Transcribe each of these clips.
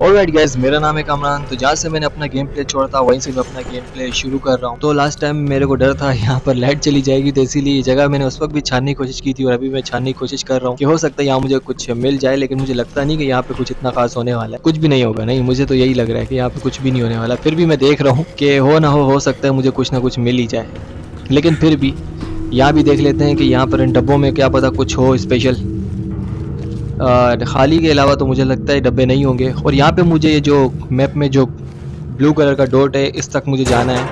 Alright guys, मेरा नाम है कामरान। तो जहाँ से मैंने अपना गेम प्ले छोड़ा था वहीं से मैं अपना गेम प्ले शुरू कर रहा हूँ। तो लास्ट टाइम मेरे को डर था यहाँ पर लाइट चली जाएगी, तो इसीलिए ये जगह मैंने उस वक्त भी छानने की कोशिश की थी और अभी मैं छानने की कोशिश कर रहा हूँ कि हो सकता है यहाँ मुझे कुछ मिल जाए, लेकिन मुझे लगता नहीं कि यहाँ पे कुछ इतना खास होने वाला है। कुछ भी नहीं होगा, नहीं, मुझे तो यही लग रहा है कि यहाँ पे कुछ भी नहीं होने वाला। फिर भी मैं देख रहा हूँ कि हो ना हो सकता है मुझे कुछ ना कुछ मिल ही जाए, लेकिन फिर भी यहाँ भी देख लेते हैं कि यहाँ पर इन डब्बों में क्या पता कुछ हो स्पेशल। खाली के अलावा तो मुझे लगता है डब्बे नहीं होंगे। और यहाँ पे मुझे ये जो मैप में जो ब्लू कलर का डॉट है, इस तक मुझे जाना है,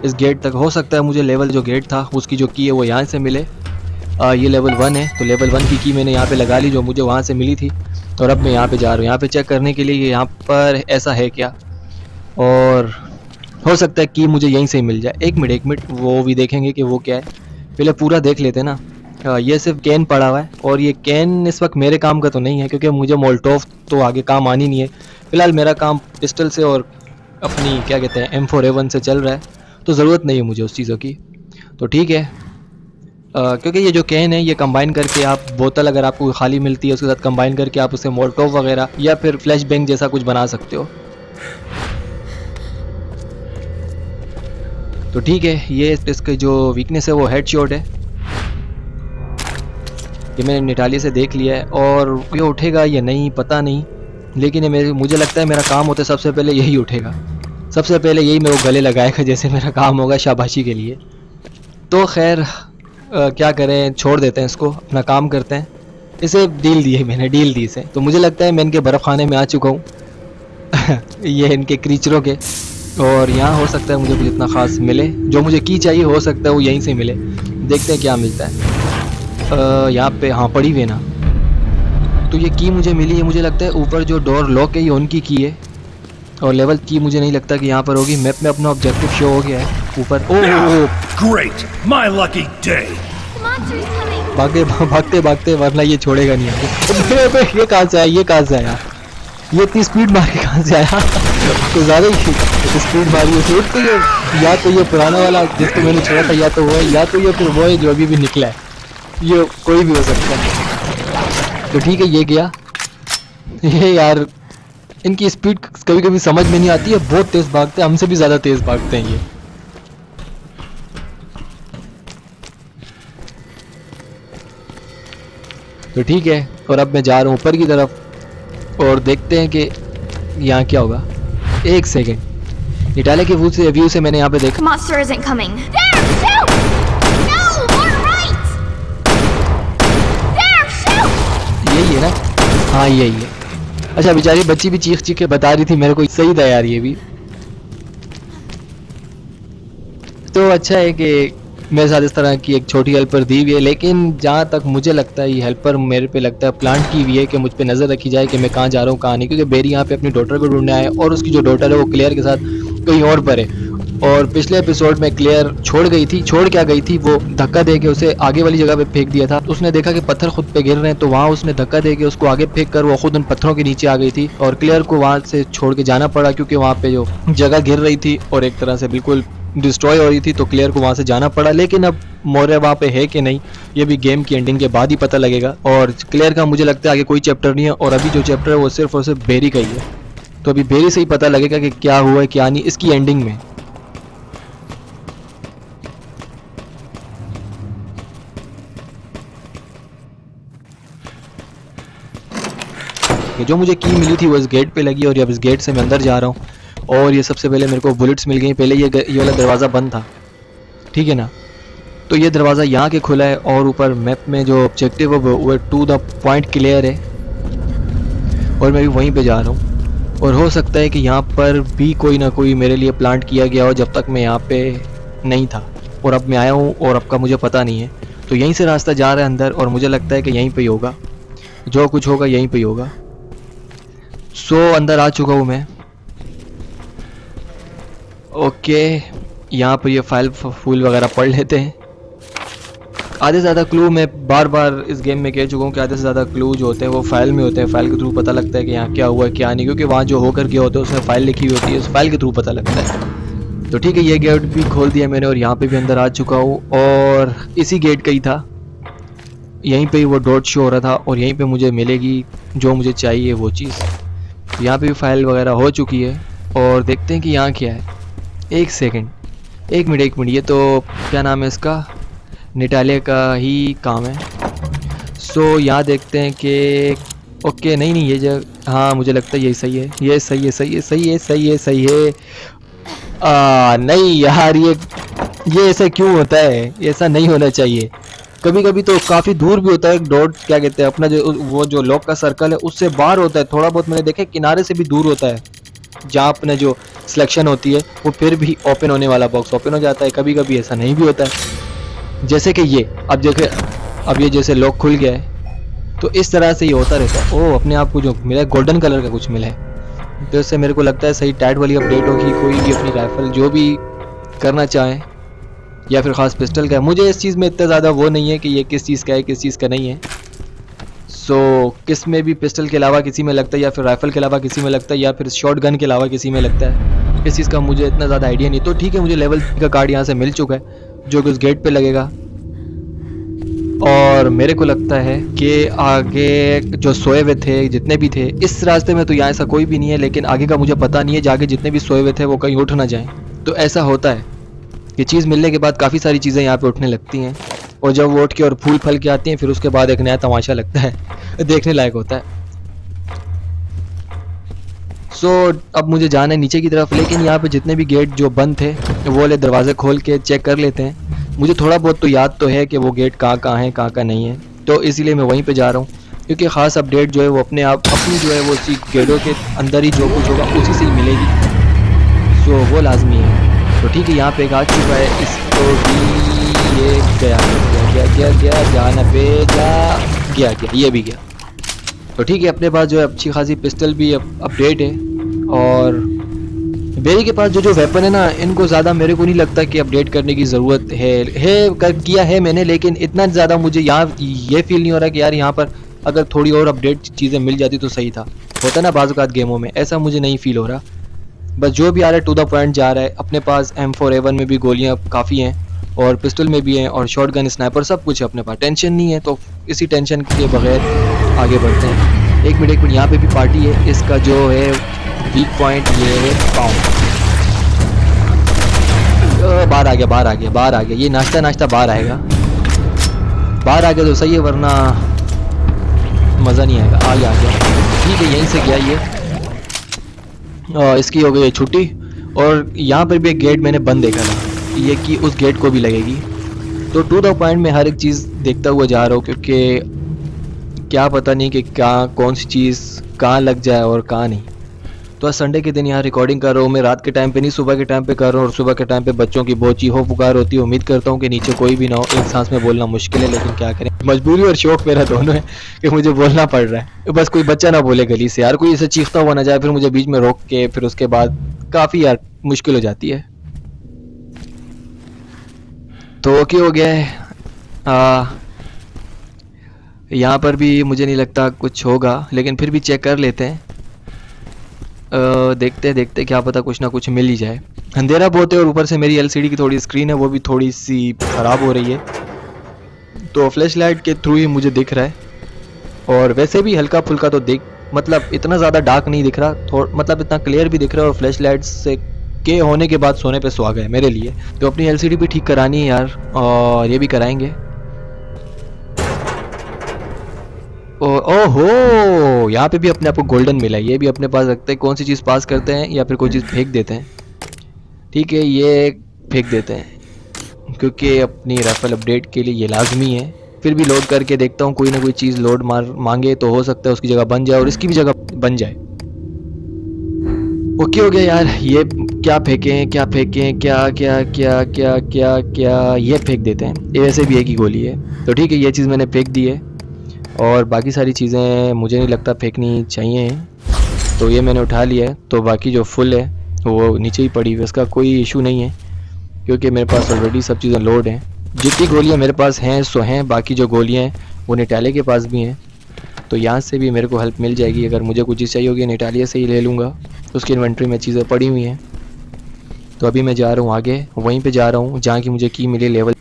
इस गेट तक। हो सकता है मुझे लेवल जो गेट था उसकी जो की है वो यहाँ से मिले। ये लेवल 1 है, तो लेवल 1 की मैंने यहाँ पे लगा ली जो मुझे वहाँ से मिली थी। और अब मैं यहाँ पे जा रहा हूँ, यहाँ पे चेक करने के लिए यहाँ पर ऐसा है क्या, और हो सकता है कि मुझे यहीं से ही मिल जाए। एक मिनट वो भी देखेंगे कि वो क्या है, पहले पूरा देख लेते हैं ना। ये सिर्फ कैन पड़ा हुआ है, और ये कैन इस वक्त मेरे काम का तो नहीं है क्योंकि मुझे मोल्टोव तो आगे काम आनी नहीं है। फिलहाल मेरा काम पिस्टल से और अपनी क्या कहते हैं M4A1 से चल रहा है, तो ज़रूरत नहीं है मुझे उस चीज़ों की। तो ठीक है, क्योंकि ये जो कैन है ये कंबाइन करके आप बोतल अगर आपको खाली मिलती है उसके साथ कंबाइन करके आप उसे मोल्टोव वगैरह या फिर फ्लैश बैंग जैसा कुछ बना सकते हो। तो ठीक है, ये इसके जो वीकनेस है वो हेड शॉट है, ये मैंने निटाली से देख लिया है। और ये उठेगा या नहीं पता नहीं, लेकिन ये मुझे लगता है मेरा काम होता है सबसे पहले यही उठेगा, सबसे पहले यही मेरे को गले लगाएगा जैसे मेरा काम होगा शाबाशी के लिए। तो खैर क्या करें, छोड़ देते हैं इसको, अपना काम करते हैं। इसे डील दी है मैंने, डील दी इसे। तो मुझे लगता है मैं इनके बर्फ़ खाने में आ चुका हूँ ये इनके क्रीचरों के। और यहाँ हो सकता है मुझे कुछ इतना ख़ास मिले, जो मुझे की चाहिए हो सकता है वो यहीं से मिले। देखते हैं क्या मिलता है। यहाँ पे हाँ पड़ी हुई है ना, तो ये की मुझे मिली है। मुझे लगता है ऊपर जो डोर लॉक है ये उनकी की है, और लेवल की मुझे नहीं लगता कि यहाँ पर होगी। मैप में अपना ऑब्जेक्टिव शो हो गया है ऊपर। ओह Great! My lucky day! भागते भागते भागते, वरना ये छोड़ेगा नहीं आगे। ये कहाँ से आया, ये कहाँ से आया, ये इतनी स्पीड मार के कहाँ से आया तो ज़्यादा ही स्पीड मारी है। तो ये या तो ये पुराना वाला जिसको मैंने छोड़ा था, या तो वो है, या तो ये फिर वो है जो अभी भी निकला है। ये कोई भी हो सकता है। तो ठीक है, ये गया। ये यार इनकी स्पीड कभी कभी समझ में नहीं आती है, बहुत तेज़ भागते हैं, हमसे भी ज़्यादा तेज़ भागते हैं ये। तो ठीक है, और अब मैं जा रहा हूँ ऊपर की तरफ और देखते हैं कि यहाँ क्या होगा। एक सेकेंड, निटाले के व्यू से मैंने यहाँ पे देखा। Monster isn't coming. There, shoot! No, more right! There, shoot! यही है ना, हाँ यही है। अच्छा, बेचारी बच्ची भी चीख चीख के बता रही थी मेरे को, सही था यार ये भी। तो अच्छा है कि मेरे साथ इस तरह की एक छोटी हेल्पर दी हुई है, लेकिन जहाँ तक मुझे लगता है ये हेल्पर मेरे पे लगता है प्लांट की हुई है कि मुझ पे नज़र रखी जाए कि मैं कहाँ जा रहा हूँ कहाँ नहीं, क्योंकि बेरी यहाँ पे अपनी डॉटर को ढूंढने आया है और उसकी जो डॉटर है वो क्लियर के साथ कहीं और पर है। और पिछले एपिसोड में क्लियर छोड़ क्या गई थी, वो धक्का दे के उसे आगे वाली जगह पे फेंक दिया था। उसने देखा कि पत्थर खुद पे गिर रहे हैं, तो वहाँ उसने धक्का दे के उसको आगे फेंक कर वो खुद उन पत्थरों के नीचे आ गई थी, और क्लियर को वहाँ से छोड़ के जाना पड़ा क्योंकि वहाँ पे जो जगह गिर रही थी और एक तरह से बिल्कुल डिस्ट्रॉय हो रही थी, तो क्लियर को वहाँ से जाना पड़ा। लेकिन अब मोरे वहाँ पे है कि नहीं, ये भी गेम की एंडिंग के बाद ही पता लगेगा। और क्लियर का मुझे लगता है आगे कोई चैप्टर नहीं है, और अभी जो चैप्टर है वो सिर्फ और सिर्फ बेरी का ही है। तो अभी बेरी से ही पता लगेगा कि क्या हुआ है क्या नहीं इसकी एंडिंग में। जो मुझे की मिली थी वो इस गेट पे लगी, और अब इस गेट से मैं अंदर जा रहा हूँ। और ये सबसे पहले मेरे को बुलेट्स मिल गई। पहले ये वाला दरवाज़ा बंद था, ठीक है ना, तो ये दरवाज़ा यहाँ के खुला है, और ऊपर मैप में जो ऑब्जेक्टिव है वो टू द पॉइंट क्लियर है, और मैं भी वहीं पे जा रहा हूँ। और हो सकता है कि यहाँ पर भी कोई ना कोई मेरे लिए प्लांट किया गया हो जब तक मैं यहाँ पे नहीं था, और अब मैं आया हूँ और अब का मुझे पता नहीं है। तो यहीं से रास्ता जा रहा है अंदर, और मुझे लगता है कि यहीं पर ही होगा, जो कुछ होगा यहीं पर ही होगा। सो अंदर आ चुका हूँ मैं। ओके, यहाँ पर ये फाइल फूल वगैरह पढ़ लेते हैं। आधे से ज़्यादा क्लू मैं बार बार इस गेम में कह चुका हूँ कि आधे से ज़्यादा क्लू जो होते हैं वो फाइल में होते हैं। फाइल के थ्रू पता लगता है कि यहाँ क्या हुआ क्या नहीं, क्योंकि वहाँ जो होकर गया होता है उसमें फाइल लिखी हुई होती है, उस फाइल के थ्रू पता लगता है। तो ठीक है, ये गेट भी खोल दिया मैंने और यहाँ पे भी अंदर आ चुका हूँ, और इसी गेट का ही था, यहीं पे वो डॉट शो हो रहा था, और यहीं पे मुझे मिलेगी जो मुझे चाहिए वो चीज़। यहाँ पे भी फाइल वगैरह हो चुकी है और देखते हैं कि यहाँ क्या है। एक सेकंड, एक मिनट, ये तो क्या नाम है इसका, निटालिया का ही काम है। सो यहाँ देखते हैं कि ओके नहीं ये जगह, हाँ मुझे लगता है यही सही है, ये सही है, सही है। नहीं यार, ये ऐसा क्यों होता है, ऐसा नहीं होना चाहिए। कभी कभी तो काफ़ी दूर भी होता है डॉट, क्या कहते हैं अपना जो वो जो लॉक का सर्कल है उससे बाहर होता है, थोड़ा बहुत मैंने देखा किनारे से भी दूर होता है, जहाँ अपने जो सिलेक्शन होती है वो फिर भी ओपन होने वाला बॉक्स ओपन हो जाता है। कभी कभी ऐसा नहीं भी होता है, जैसे कि ये अब देखे, अब ये जैसे लॉक खुल गया है तो इस तरह से ये होता रहता है। ओह, अपने आप को जो मिला है गोल्डन कलर का कुछ मिला है, तो इससे मेरे को लगता है सही टैट वाली अपडेट होगी। कोई भी अपनी राइफल जो भी करना चाहे या फिर ख़ास पिस्टल का है, मुझे इस चीज़ में इतना ज़्यादा वो नहीं है कि ये किस चीज़ का है किस चीज़ का नहीं है। सो किस में भी पिस्टल के अलावा किसी में लगता है, या फिर राइफल के अलावा किसी में लगता है, या फिर शॉट गन के अलावा किसी में लगता है, इस चीज़ का मुझे इतना ज़्यादा आइडिया नहीं। तो ठीक है, मुझे लेवल का कार्ड यहाँ से मिल चुका है जो कि उस गेट पे लगेगा, और मेरे को लगता है कि आगे जो सोए हुए थे जितने भी थे इस रास्ते में, तो यहाँ ऐसा कोई भी नहीं है, लेकिन आगे का मुझे पता नहीं है, जाके जितने भी सोए हुए थे वो कहीं उठ ना जाएं। तो ऐसा होता है, ये चीज़ मिलने के बाद काफ़ी सारी चीज़ें यहाँ पे उठने लगती हैं, और जब वो उठ के और फूल फल के आती हैं फिर उसके बाद एक नया तमाशा लगता है, देखने लायक होता है। सो अब मुझे जाना है नीचे की तरफ, लेकिन यहाँ पे जितने भी गेट जो बंद थे वो वाले दरवाजे खोल के चेक कर लेते हैं। मुझे थोड़ा बहुत तो याद तो है कि वो गेट कहाँ है कहाँ नहीं है, तो इसीलिए मैं वहीं पे जा रहा हूँ, क्योंकि ख़ास अपडेट जो है वो अपने आप अपनी जो है वो उसी गेटों के अंदर ही जो कुछ होगा उसी से ही मिलेगी। सो वो लाजमी है। तो ठीक है, यहाँ पे एक आ चुका है, इसको भी ये गया जाना पे गया ये भी गया। तो ठीक है, अपने पास जो है अच्छी खासी पिस्टल भी अपडेट है, और बेरी के पास जो वेपन है ना, इनको ज़्यादा मेरे को नहीं लगता कि अपडेट करने की ज़रूरत है किया है मैंने, लेकिन इतना ज़्यादा मुझे यहाँ ये फील नहीं हो रहा कि यार यहाँ पर अगर थोड़ी और अपडेट चीज़ें मिल जाती तो सही था। होता ना बाज़ औक़ात गेमों में, ऐसा मुझे नहीं फील हो रहा। बस जो भी आ रहा है टू द पॉइंट जा रहा है। अपने पास M4A1 में भी गोलियाँ काफ़ी हैं, और पिस्टल में भी हैं, और शॉट गन स्नाइपर सब कुछ है अपने पास, टेंशन नहीं है। तो इसी टेंशन के बगैर आगे बढ़ते हैं। एक मिनट यहाँ पे भी पार्टी है, इसका जो है वीक पॉइंट ये है पाँव। बाहर आ गया, ये नाश्ता बाहर आएगा, बाहर आ गया तो सही है, वरना मज़ा नहीं आएगा। आ गया ठीक है, यहीं से गया ये, इसकी हो गई छुट्टी। और यहाँ पर भी एक गेट मैंने बंद देखा था, ये कि उस गेट को भी लगेगी। तो टू द पॉइंट में हर एक चीज़ देखता हुआ जा रहा हूँ, क्योंकि क्या पता नहीं कि कौन सी चीज़ कहाँ लग जाए और कहाँ नहीं। तो आज संडे के दिन यहाँ रिकॉर्डिंग कर रहा हूँ मैं, रात के टाइम पे नहीं सुबह के टाइम पे कर रहा हूँ, और सुबह के टाइम पे बच्चों की बहुत चीखो पुकार होती है। उम्मीद करता हूँ कि नीचे कोई भी ना हो, एक सांस में बोलना मुश्किल है, लेकिन क्या करें, मजबूरी और शौक मेरा दोनों है कि मुझे बोलना पड़ रहा है। बस कोई बच्चा ना बोले गली से यार, कोई ऐसे चीखता हुआ ना जाए, फिर मुझे बीच में रोक के फिर उसके बाद काफ़ी यार मुश्किल हो जाती है। तो ओके हो गया है, यहाँ पर भी मुझे नहीं लगता कुछ होगा, लेकिन फिर भी चेक कर लेते हैं। देखते क्या पता कुछ ना कुछ मिल ही जाए। अंधेरा बहुत है, और ऊपर से मेरी LCD की थोड़ी स्क्रीन है वो भी थोड़ी सी ख़राब हो रही है, तो फ्लैश लाइट के थ्रू ही मुझे दिख रहा है। और वैसे भी हल्का फुल्का तो मतलब इतना ज़्यादा डार्क नहीं दिख रहा, मतलब इतना क्लियर भी दिख रहा है। और फ्लैश लाइट से के होने के बाद सोने पे सुहागा है मेरे लिए। तो अपनी LCD भी ठीक करानी है यार, और ये भी कराएंगे। ओहो, यहाँ पे भी अपने आपको गोल्डन मिला है, ये भी अपने पास रखते हैं। कौन सी चीज़ पास करते हैं या फिर कोई चीज़ फेंक देते हैं? ठीक है, ये फेंक देते हैं, क्योंकि अपनी राइफल अपडेट के लिए ये लाजमी है। फिर भी लोड करके देखता हूँ, कोई ना कोई चीज़ लोड मांगे तो हो सकता है उसकी जगह बन जाए, और इसकी भी जगह बन जाए। ओके हो गया यार। ये क्या फेंकें क्या ये फेंक देते हैं, ये वैसे भी एक ही गोली है। तो ठीक है, ये चीज़ मैंने फेंक दी है, और बाकी सारी चीज़ें मुझे नहीं लगता फेंकनी चाहिए, तो ये मैंने उठा लिया है। तो बाकी जो फुल है वो नीचे ही पड़ी हुई, इसका कोई इशू नहीं है, क्योंकि मेरे पास ऑलरेडी सब चीज़ें लोड हैं। जितनी गोलियां मेरे पास हैं सो हैं, बाकी जो गोलियां हैं वो निटाले के पास भी हैं, तो यहाँ से भी मेरे को हेल्प मिल जाएगी। अगर मुझे कुछ चीज़ चाहिए होगी निटालिया से ही ले लूँगा, उसकी इन्वेंट्री में चीज़ें पड़ी हुई हैं। तो अभी मैं जा रहा हूँ आगे, वहीं पर जा रहा हूँ जहाँ की मुझे की मिली लेवल,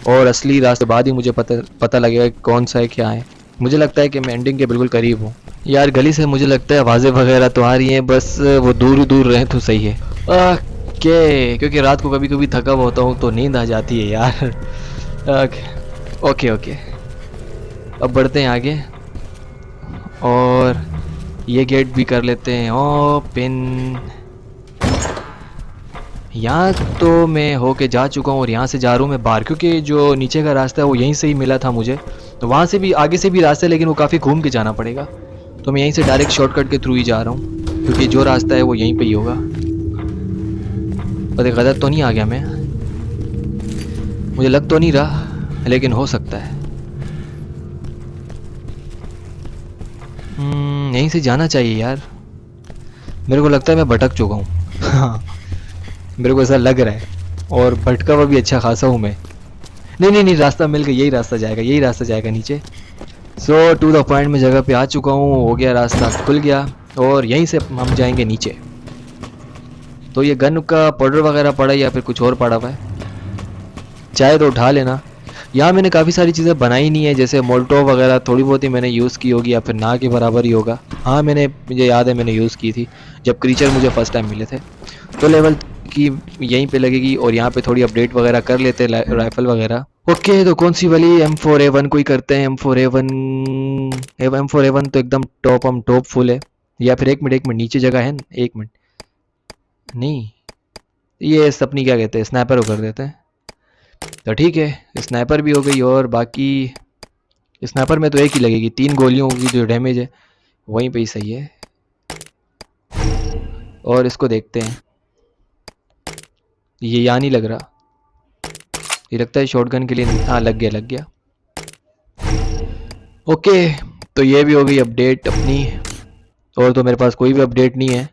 और असली रास्ते बाद ही मुझे पता लगेगा कौन सा है क्या है। मुझे लगता है कि मैं एंडिंग के बिल्कुल करीब हूँ यार। गली से मुझे लगता है आवाज़ें वगैरह तो आ रही हैं, बस वो दूर दूर रहे तो सही है। ओके, क्योंकि रात को कभी कभी थका हुआ होता हूँ तो नींद आ जाती है यार। ओके ओके, अब बढ़ते हैं आगे और ये गेट भी कर लेते हैं ओपन। यहाँ तो मैं होके जा चुका हूँ और यहाँ से जा रहा हूँ मैं बाहर, क्योंकि जो नीचे का रास्ता है वो यहीं से ही मिला था मुझे। तो वहाँ से भी आगे से भी रास्ता है, लेकिन वो काफ़ी घूम के जाना पड़ेगा। तो मैं यहीं से डायरेक्ट शॉर्टकट के थ्रू ही जा रहा हूँ, क्योंकि जो रास्ता है वो यहीं पे ही होगा। पता गलत तो नहीं आ गया मैं? मुझे लग तो नहीं रहा, लेकिन हो सकता है। यहीं से जाना चाहिए यार। मेरे को लगता है मैं भटक चुका हूँ। हाँ, मेरे को ऐसा लग रहा है, और भटका हुआ भी अच्छा खासा हूँ मैं। नहीं नहीं नहीं, रास्ता मिल गया, यही रास्ता जाएगा, यही रास्ता जाएगा नीचे। सो टू द पॉइंट में जगह पे आ चुका हूँ, हो गया, रास्ता खुल गया और यहीं से हम जाएंगे नीचे। तो ये गन का पाउडर वगैरह पड़ा है या फिर कुछ और पड़ा हुआ है, चाहे तो उठा लेना। यहाँ मैंने काफ़ी सारी चीज़ें बनाई नहीं है, जैसे मोल्टोव वगैरह थोड़ी बहुत ही मैंने यूज़ की होगी या फिर ना के बराबर ही होगा। हाँ मुझे याद है मैंने यूज़ की थी जब क्रीचर मुझे फर्स्ट टाइम मिले थे। तो लेवल की यहीं पे लगेगी और यहाँ पे थोड़ी अपडेट वगैरह कर लेते हैं राइफल वगैरह। ओके, तो कौन सी वाली M4A1 को ही करते हैं। M4A1 तो एकदम टॉप फुल है। या फिर एक मिनट नीचे जगह है, एक मिनट, नहीं ये अपनी क्या कहते हैं, स्नैपर को कर देते हैं। तो ठीक है, स्नाइपर भी हो गई और बाकी स्नाइपर में तो एक ही लगेगी, 3 गोलियों की जो डैमेज है वहीं पे ही सही है। और इसको देखते हैं, ये यहाँ नहीं लग रहा, ये लगता है शॉटगन के लिए। हाँ लग गया। ओके, तो ये भी हो गई अपडेट अपनी, और तो मेरे पास कोई भी अपडेट नहीं है।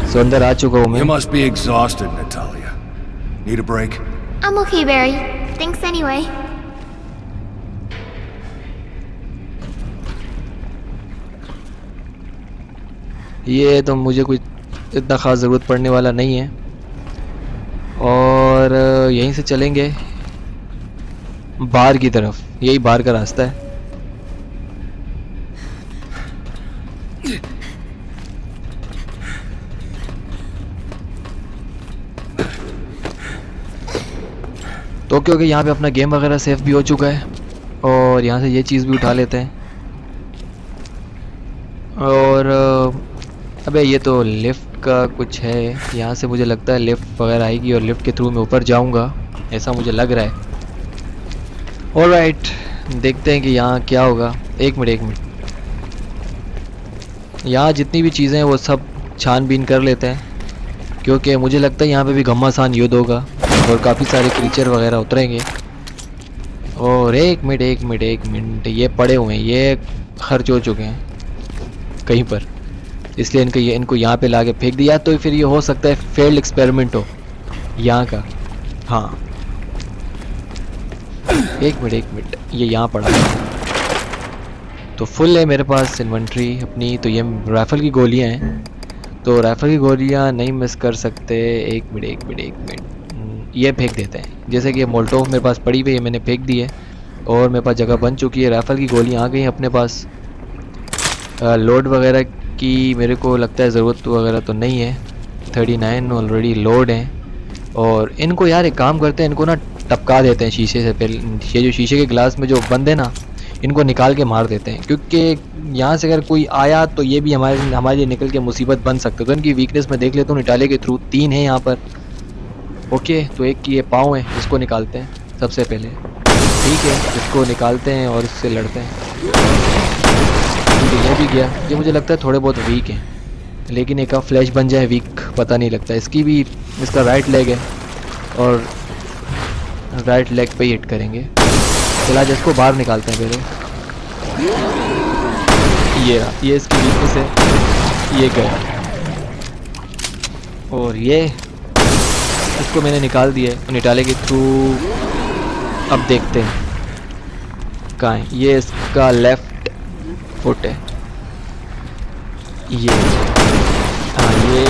सो अंदर आ चुका हूँ मैं। You must be exhausted, Natalia. Need a break? I'm okay, Barry. Thanks anyway. ये तो मुझे कुछ इतना ख़ास ज़रूरत पड़ने वाला नहीं है, और यहीं से चलेंगे बाहर की तरफ, यही बाहर का रास्ता है। तो क्योंकि यहाँ पे अपना गेम वगैरह सेफ भी हो चुका है, और यहाँ से ये चीज़ भी उठा लेते हैं। और अबे ये तो लिफ्ट का कुछ है, यहाँ से मुझे लगता है लिफ्ट वगैरह आएगी और लिफ्ट के थ्रू मैं ऊपर जाऊँगा, ऐसा मुझे लग रहा है। ऑलराइट, देखते हैं कि यहाँ क्या होगा। एक मिनट, यहाँ जितनी भी चीज़ें हैं वो सब छानबीन कर लेते हैं, क्योंकि मुझे लगता है यहाँ पे भी घमासान युद्ध होगा और काफ़ी सारे क्रीचर वगैरह उतरेंगे। और एक मिनट, ये पड़े हुए हैं, ये खर्च हो चुके हैं कहीं पर, इसलिए इनको यहाँ पे लाके फेंक दिया। तो फिर ये हो सकता है फेल्ड एक्सपेरिमेंट हो यहाँ का। हाँ एक मिनट, ये यहाँ पड़ा है। तो फुल है मेरे पास इन्वेंट्री अपनी। तो ये राइफ़ल की गोलियाँ हैं, तो राइफ़ल की गोलियाँ नहीं मिस कर सकते। एक मिनट, ये फेंक देते हैं। जैसे कि मोल्टोव मेरे पास पड़ी हुई है, मैंने फेंक दी है और मेरे पास जगह बन चुकी है। राइफ़ल की गोलियाँ आ गई हैं अपने पास। लोड वगैरह की मेरे को लगता है ज़रूरत वगैरह तो नहीं है, 39 ऑलरेडी लोड हैं। और इनको यार एक काम करते हैं, इनको ना टपका देते हैं शीशे से। पहले ये जो शीशे के ग्लास में जो बंद है ना, इनको निकाल के मार देते हैं, क्योंकि यहाँ से अगर कोई आया तो ये भी हमारे लिए निकल के मुसीबत बन सकता है। तो इनकी वीकनेस में देख लेता हूँ, निटाले के थ्रू 3 है यहाँ पर। ओके, तो एक की ये पाँव है, इसको निकालते हैं सबसे पहले। ठीक है, इसको निकालते हैं और इससे लड़ते हैं। ये भी गया। ये मुझे लगता है थोड़े बहुत वीक हैं, लेकिन एक का फ्लैश बन जाए वीक पता नहीं लगता। इसकी भी, इसका राइट लेग है और राइट लेग पे ही हिट करेंगे। चला जा, इसको बाहर निकालते हैं पहले। ये इसकी वीकनेस है, ये गया। और ये इसको मैंने निकाल दिया है निटाले के थ्रू। अब देखते हैं कहाँ है। ये इसका लेफ्ट फुट है, ये हाँ ये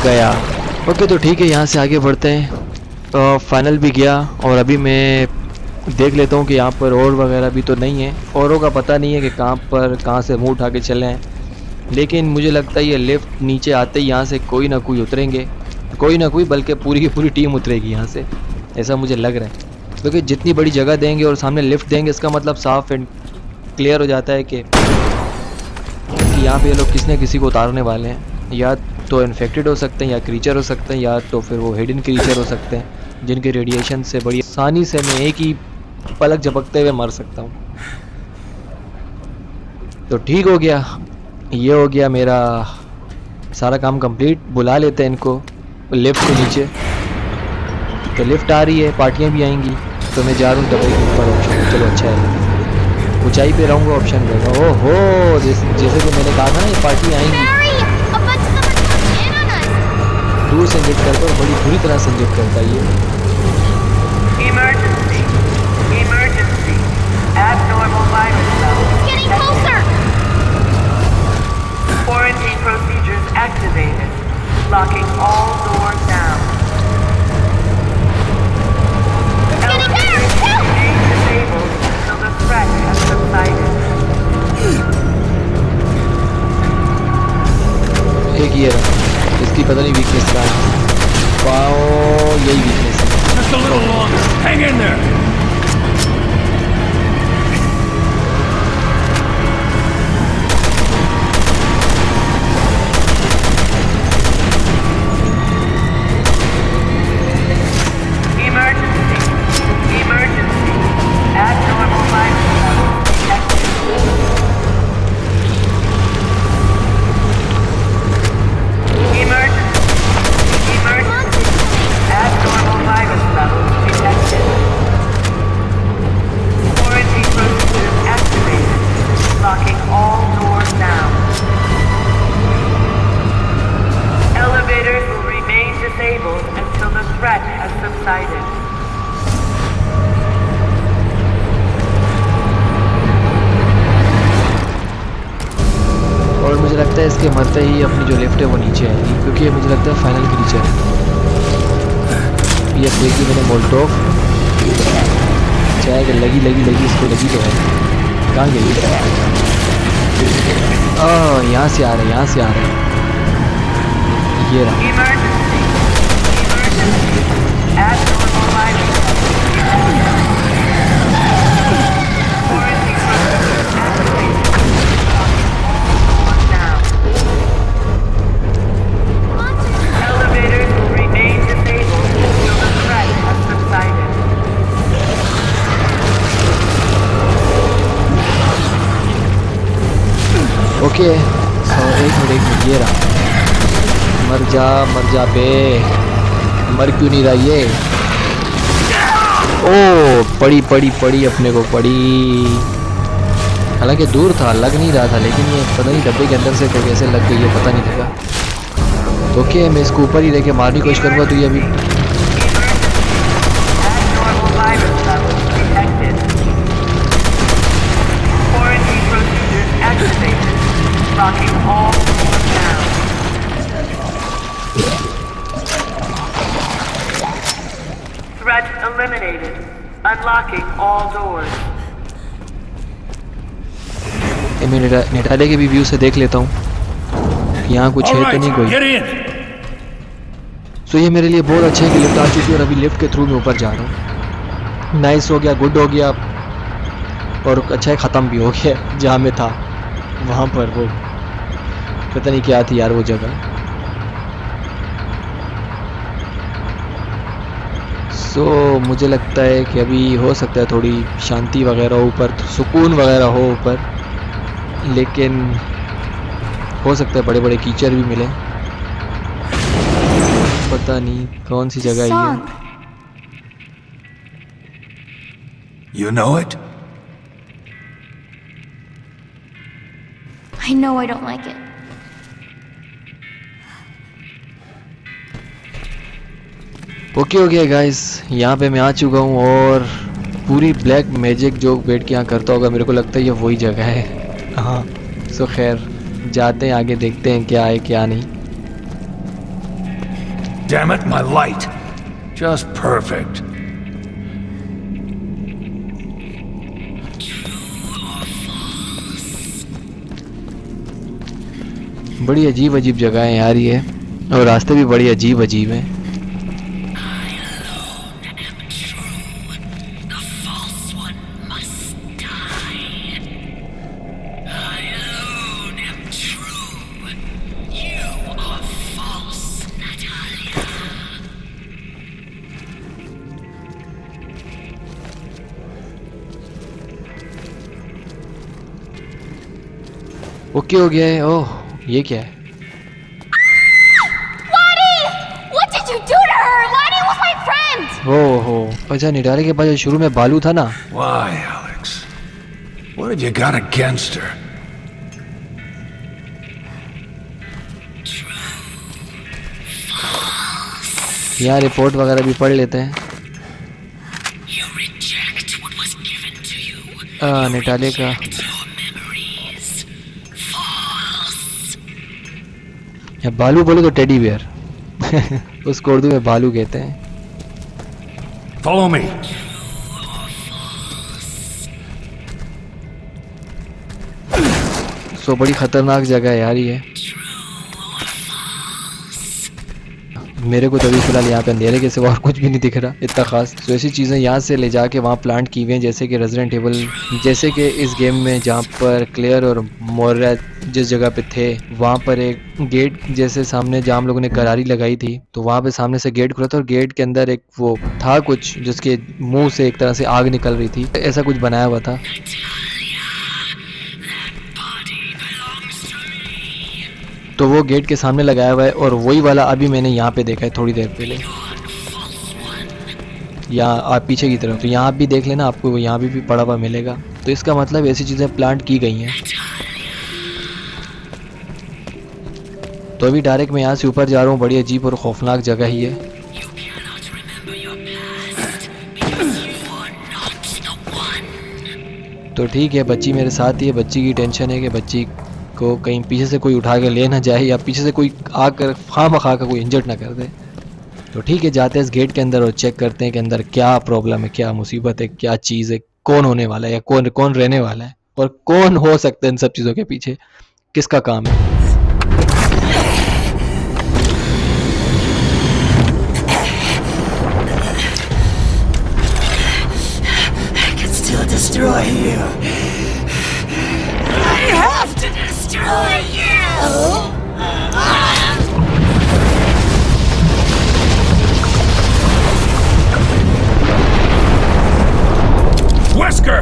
गया। ओके तो ठीक है, यहाँ से आगे बढ़ते हैं। फाइनल भी गया और अभी मैं देख लेता हूँ कि यहाँ पर और वगैरह भी तो नहीं है। औरों का पता नहीं है कि कहाँ से मुंह उठा के चले हैं, लेकिन मुझे लगता है ये लिफ्ट नीचे आते ही यहाँ से कोई ना कोई उतरेंगे, कोई ना कोई बल्कि पूरी की पूरी टीम उतरेगी यहाँ से, ऐसा मुझे लग रहा है। क्योंकि जितनी बड़ी जगह देंगे और सामने लिफ्ट देंगे, इसका मतलब साफ एंड क्लियर हो जाता है कि यहाँ पे ये लोग किसी न किसी को उतारने वाले हैं। या तो इन्फेक्टेड हो सकते हैं, या क्रीचर हो सकते हैं, या तो फिर वो हिडन क्रीचर हो सकते हैं जिनके रेडिएशन से बड़ी आसानी से मैं एक ही पलक झपकते हुए मर सकता हूँ। तो ठीक हो गया, ये हो गया मेरा सारा काम कंप्लीट। बुला लेते हैं इनको लिफ्ट के नीचे। तो लिफ्ट आ रही है, पार्टियाँ भी आएंगी, तो मैं जा रहा हूँ डबल के ऊपर ऑप्शन। चलो अच्छा है, ऊंचाई पे रहूँगा ऑप्शन रहेगा। ओहो, जैसे कि मैंने कहा था ना ये पार्टी आएंगी। Barry! A bunch of them are closing in on us! दूर से इंजेक्ट करता है और बड़ी बुरी तरह से इंजेक्ट करता है ये। Emergency! Emergency! Abnormal virus levels. It's getting closer! Quarantine procedures activated. Locking all doors down. Getting there! Elevators Help! remain disabled until the threat has subsided. एक ये रहा, इसकी पता नहीं वीकनेस का है। पाओ, यही वीकनेस है। Just a little longer. Hang in there. Emergency! Emergency! Abnormal virus levels detected. Emergency! Emergency! Abnormal virus levels detected. Quarantine procedures activated. Locking all doors down. Elevators will remain disabled until the threat has subsided. और मुझे लगता है इसके मरते ही अपनी जो lift है वो नीचे आएगी, क्योंकि ये मुझे लगता है फाइनल क्रीचर है। ये देखिए मैंने मोल्टोव चाहे कि लगी इसको लगी तो है। कहाँ गई? यहाँ से आ रहे हैं। ये रहा। Emergency! Emergency! Abnormal virus levels detected. Quarantine procedures activated. Locking all doors down. Elevators will remain disabled until the threat has subsided. Okay, एक मिनट, ये रहा। मर जा बे, मर क्यों नहीं रहा ये? ओ, पड़ी अपने को पड़ी। हालांकि दूर था, लग नहीं रहा था, लेकिन ये पता नहीं डब्बे के अंदर से तो कैसे लग गई है, पता नहीं लगा। तो ओके, मैं इसको ऊपर ही लेके मारने की कोशिश करूँगा। तो ये अभी Abnormal virus levels detected. Quarantine procedures activated. Locking all doors down. Threat eliminated. Unlocking all doors. मैं नेटाले के भी व्यू से देख लेता हूँ कि यहाँ कुछ All है तो right, नहीं कोई। get in. सो ये मेरे लिए बहुत अच्छा है कि लिफ्ट आ चुकी है और अभी लिफ्ट के थ्रू मैं ऊपर जा रहा हूँ। नाइस हो गया, गुड हो गया, और अच्छा है ख़त्म भी हो गया। जहाँ मैं था वहाँ पर वो पता नहीं क्या थी यार वो जगह। सो मुझे लगता है कि अभी हो सकता है थोड़ी शांति वगैरह हो ऊपर, सुकून वगैरह हो ऊपर, लेकिन हो सकता है बड़े बड़े कीचड़ भी मिले। पता नहीं कौन सी जगह है Song. You know it? I know I don't like it. Okay हो गया गाइस, यहाँ पे मैं आ चुका हूँ और पूरी ब्लैक मैजिक जो बैठ के यहाँ करता होगा, मेरे को लगता है ये वही जगह है। हाँ, सो खैर जाते हैं आगे, देखते हैं क्या है क्या नहीं। damn it, my light. Just perfect. बड़ी अजीब अजीब जगह है यार ये, और रास्ते भी बड़ी अजीब अजीब हैं। ओके हो गया है। ओह ये क्या है? Lottie! What did you do to her? Lottie was my friend! ओहो, अच्छा निटाले के पास जो शुरू में बालू था ना। Why, Alex? What have you got against her? यहाँ रिपोर्ट वगैरह भी पढ़ लेते हैं। निटाले का या बालू बोले तो टेडी बियर उसको उर्दू में बालू कहते हैं। Follow me. सो बड़ी खतरनाक जगह है यार ये। मेरे को तो अभी फिलहाल यहाँ पे अंधेरे के सिवा और कुछ भी नहीं दिख रहा इतना खास। तो ऐसी चीज़ें यहाँ से ले जाके वहाँ प्लांट की हुई हैं, जैसे कि रेजिडेंट एविल, जैसे कि इस गेम में जहाँ पर क्लेयर और मोर्रा जिस जगह पे थे वहाँ पर एक गेट जैसे सामने जहाँ हम लोगों ने करारी लगाई थी, तो वहाँ पे सामने से गेट खुला था और गेट के अंदर एक वो था कुछ जिसके मुंह से एक तरह से आग निकल रही थी, ऐसा कुछ बनाया हुआ था। तो वो गेट के सामने लगाया हुआ है और वही वाला अभी मैंने यहाँ पे देखा है थोड़ी देर पहले, यहाँ आप पीछे की तरफ। तो यहाँ आप भी देख लेना, आपको यहाँ भी पड़ा हुआ मिलेगा। तो इसका मतलब ऐसी चीज़ें प्लांट की गई हैं। तो अभी डायरेक्ट मैं यहाँ से ऊपर जा रहा हूँ। बड़ी अजीब और खौफनाक जगह ही है। तो ठीक है, बच्ची मेरे साथ ही है। बच्ची की टेंशन है कि बच्ची को कहीं पीछे से कोई उठा के ले ना जाए या पीछे से कोई आकर खामखा का कोई इंजर्ड ना कर दे। तो ठीक है, जाते हैं इस गेट के अंदर और चेक करते हैं कि अंदर क्या प्रॉब्लम है, क्या मुसीबत है, क्या चीज़ है, कौन होने वाला है या कौन रहने वाला है और कौन हो सकता है इन सब चीज़ों के पीछे, किसका काम है। Destroy you. I have to destroy you. Wesker!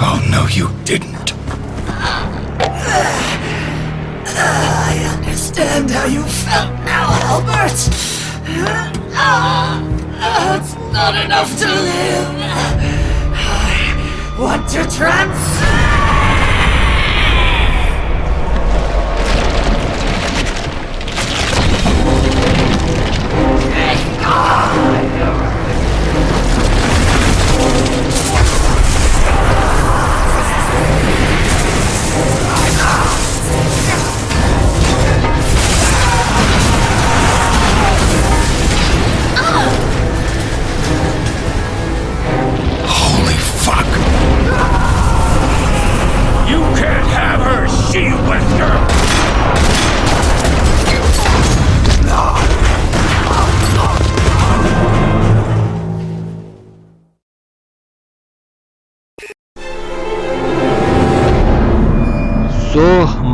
Oh no, you didn't. I understand how you felt now, Albert. It's not enough to live. I want to transcend.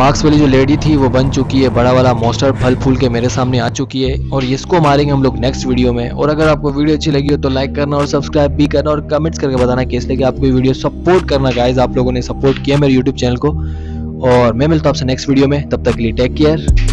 Marks वाली जो लेडी थी वो बन चुकी है, बड़ा वाला मॉन्स्टर फल फूल के मेरे सामने आ चुकी है और इसको मारेंगे हम लोग नेक्स्ट वीडियो में। और अगर आपको वीडियो अच्छी लगी हो तो लाइक करना और सब्सक्राइब भी करना और कमेंट्स करके बताना कैसे लगे आपको ये वीडियो। सपोर्ट करना गाइस, आप लोगों ने सपोर्ट किया मेरे यूट्यूब चैनल को। और मैं मिलता हूं आपसे नेक्स्ट वीडियो में, तब तक के लिए टेक केयर।